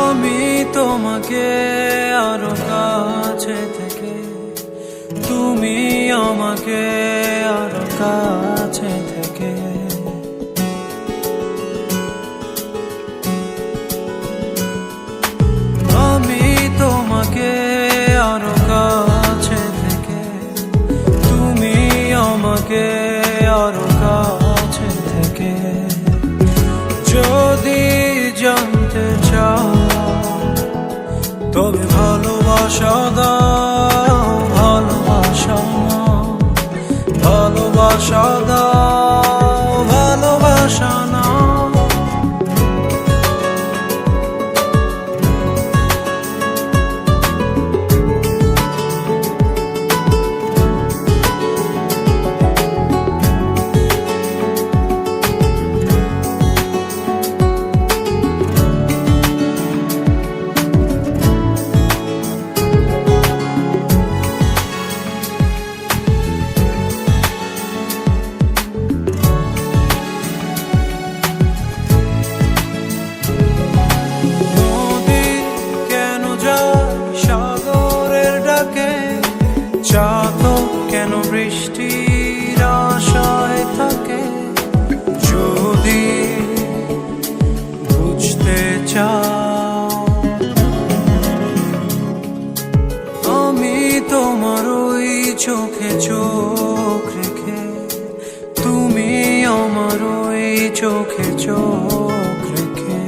আমি তোমাকে আরো কাছে থেকে, তুমি আমাকে আরো কাছে থেকে। আমি তোমাকে আরো কাছে থেকে, তুমি আমাকে আরো কাছে থেকে। যদি জানতে চাও তবে ভালোবাসা দাও, ভালোবাসা নাও, ভালোবাসা দাও, ভালোবাসা নাও। চাতক কেন বৃষ্টির আশায় থাকে? যদি বুঝতে চাও, আমি তোমার ওই চোখে চোখ রেখে, তুমি আমার ওই চোখে চোখ রেখে।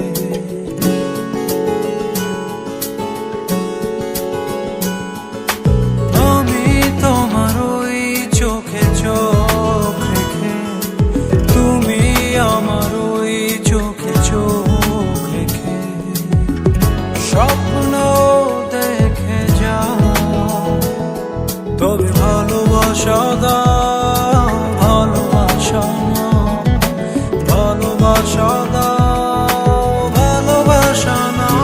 স্বপ্ন দেখে যাও, তবে ভালোবাসা দাও, ভালোবাসা নাও, ভালোবাসা দাও, ভালোবাসা নাও।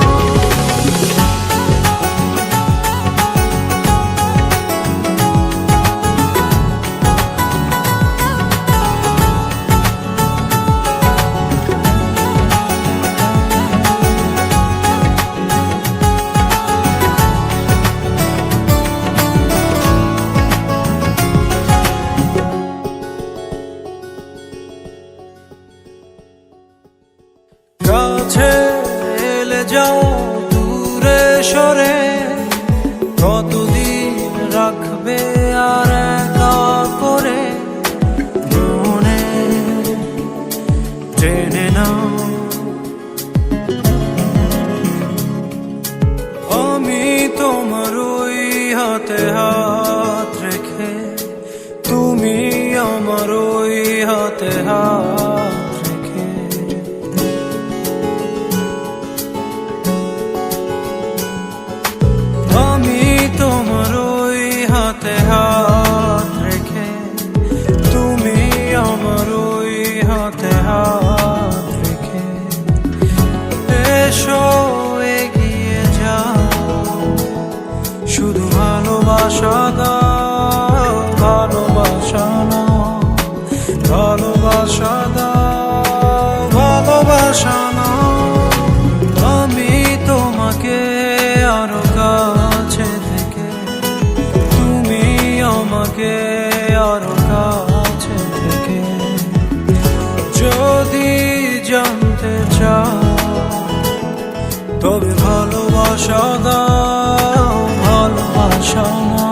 কাছে এলে যাও দূরে সরে, কতদিন রাখবে আর একা করে? মনে টেনে নাও, আমি তোমার ওই হাতে হাত রেখে, তুমি আমার ওই হাতে হাত রেখে। আমি তোমার ওই হাতে হাত রেখে, তুমি আমার ওই হাতে হাত রেখে। এসো এগিয়ে যাও, শুধু ভালোবাসা দাও, ভালোবাসা নাও, ভালোবাসা দাও, ভালোবাসা নাও। আমি তোমাকে আরো কাছে থেকে, তুমি আমাকে আরো কাছে থেকে। যদি জানতে চাও তবে ভালোবাসা দাও, ভালোবাসা নাও,